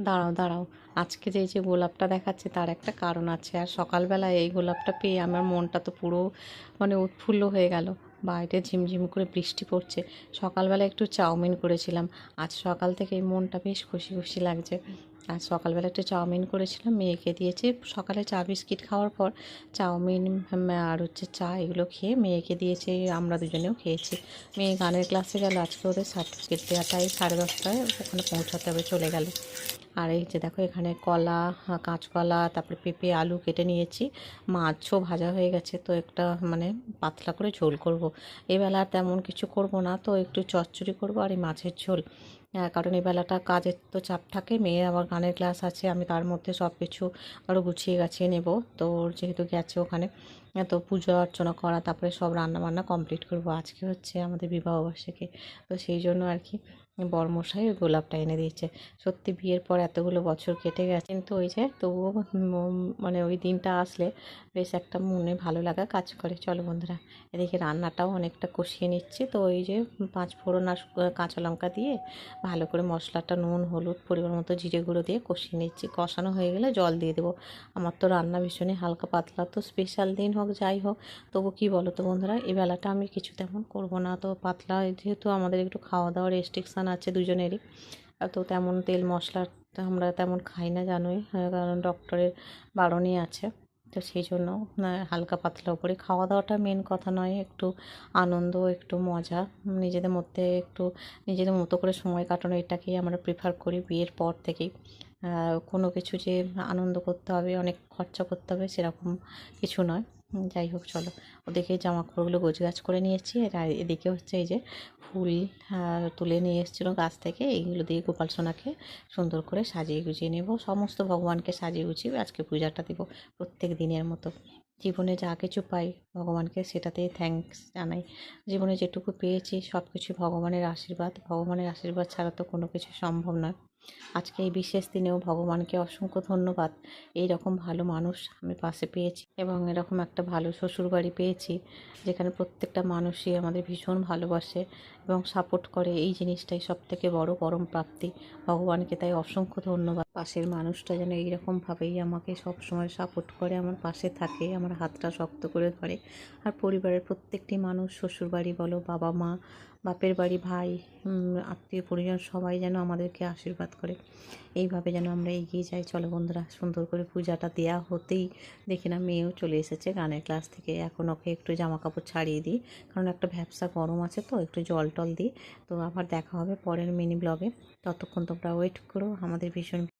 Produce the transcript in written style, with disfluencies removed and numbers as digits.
দাঁড়াও দাঁড়াও, আজকে যে গোলাপটা দেখাচ্ছে তার একটা কারণ আছে। আর সকালবেলায় এই গোলাপটা পেয়ে আমার মনটা তো পুরো উৎফুল্ল হয়ে গেল। বাইরে ঝিমঝিম করে বৃষ্টি পড়ছে। সকালবেলা একটু চাউমিন করেছিলাম। আজ সকাল থেকে এই মনটা বেশ খুশি খুশি লাগছে। আজ সকালবেলা একটু চাউমিন করেছিলাম, মেয়েকে দিয়েছি। সকালে চা বিস্কিট খাওয়ার পর চাউমিন আর চা এগুলো খেয়ে মেয়েকে দিয়েছি, আমরা দুজনেও খেয়েছি। মেয়ে গানের ক্লাসে গেল, আজকে ওদের সার্টিফিকেট দেওয়া, তাই 10:30টায় ওখানে পৌঁছাতে হবে, চলে গেল। আর এই যে দেখো এখানে কলা, কাঁচকলা, তারপরে পেঁপে, আলু কেটে নিয়েছি। মাছও ভাজা হয়ে গেছে, তো একটা পাতলা করে ঝোল করব। এবেলা আর তেমন কিছু করব না, তো একটু চচ্চড়ি করব আর এই মাছের ঝোল। কারণ এই বেলাটা কাজের তো চাপ থাকে, মেয়ের আবার গানের ক্লাস আছে, আমি তার মধ্যে সব কিছু আরও গুছিয়ে গাছিয়ে নেব। তো ওর যেহেতু গেছে ওখানে, তো পুজো অর্চনা করা, তারপরে সব রান্না বান্না কমপ্লিট করব। আজকে হচ্ছে আমাদের বিবাহবার্ষিকী, তো সেই জন্য আর কি বরমশাই ওই গোলাপটা এনে দিয়েছে। সত্যি বিয়ের পর এতগুলো বছর কেটে গেছে, কিন্তু ওই যে তবুও ওই দিনটা আসলে বেশ একটা মনে ভালো লাগা কাজ করে। চলো বন্ধুরা, এদিকে রান্নাটাও অনেকটা কষিয়ে নিচ্ছি। তো ওই যে 5 ফোড়ন আর কাঁচা লঙ্কা দিয়ে ভালো করে মশলাটা, নুন হলুদ পরিমাণ মতো জিরে গুঁড়ো দিয়ে কষিয়ে নিচ্ছি। কষানো হয়ে গেলে জল দিয়ে দেবো। আমার তো রান্না ভীষণই হালকা পাতলা, তো স্পেশাল দিন হোক যাই হোক, তবু কী বলো তো বন্ধুরা, এই বেলাটা আমি কিছু তেমন করবো না। তো পাতলা, যেহেতু আমাদের একটু খাওয়া দাওয়ার রেস্ট্রিকশান আছে দুজনেরই, তো তেমন তেল মশলা আমরা তেমন খাই না, জানোই। কারণ ডক্টরের বারণই আছে। তো সেই জন্য হালকা পাতলা উপরে খাওয়া দাওয়াটা মেন কথা নয়, একটু আনন্দ, একটু মজা, নিজেদের মধ্যে একটু নিজেদের মতো করে সময় কাটানো, এটাকেই আমরা প্রেফার করি বিয়ের পর থেকেই। কোনো কিছু যে আনন্দ করতে হবে, অনেক খরচা করতে হবে, সেরকম কিছু নয়। যাই হোক চলো, ওদিকে জামা কাপড়গুলো গোছগাছ করে নিয়েছি। আর এদিকে হচ্ছে এই যে ফুল তুলে নিয়ে এসেছিলো গাছ থেকে, এইগুলো দিয়ে গোপাল সোনাকে সুন্দর করে সাজিয়ে গুছিয়ে নেব। সমস্ত ভগবানকে সাজিয়ে গুছিয়ে আজকে পূজাটা দেবো প্রত্যেক দিনের মতো। জীবনে যা কিছু পাই ভগবানকে সেটাতেই থ্যাঙ্কস জানাই। জীবনে যেটুকু পেয়েছি সব কিছু ভগবানের আশীর্বাদ। ভগবানের আশীর্বাদ ছাড়া তো কোনো কিছু সম্ভব নয়। আজকে এই বিশেষ দিনেও ভগবানকে অসংখ্য ধন্যবাদ। এই রকম ভালো মানুষ আমি পাশে পেয়েছি, এবং এরকম একটা ভালো শ্বশুরবাড়ি পেয়েছি যেখানে প্রত্যেকটা মানুষই আমাদের ভীষণ ভালোবাসে এবং সাপোর্ট করে। এই জিনিসটাই সবথেকে বড় পরম প্রাপ্তি। ভগবানকে তাই অসংখ্য ধন্যবাদ। পাশের মানুষটা যেন এইরকমভাবেই আমাকে সবসময় সাপোর্ট করে, আমার পাশে থাকে, আমার হাতটা শক্ত করে ধরে। আর পরিবারের প্রত্যেকটি মানুষ, শ্বশুরবাড়ি বলো, বাবা মা, বাপের বাড়ি, ভাই, আত্মীয় পরিজন, সবাই যেন আমাদেরকে আশীর্বাদ করে। এইভাবে যেন আমরা এগিয়ে যাই। চলো বন্ধুরা, সুন্দর করে পূজাটা দেওয়া হতেই দেখি না মেয়েও চলে এসেছে গানের ক্লাস থেকে। এখন ওকে একটু জামা কাপড় ছাড়িয়ে দিই, কারণ একটা ভ্যাপসা গরম আছে, তো একটু জল টল দিই। তো আবার দেখা হবে পরের মিনি ব্লগে। ততক্ষণ তোমরা ওয়েট করো। আমাদের ভীষণ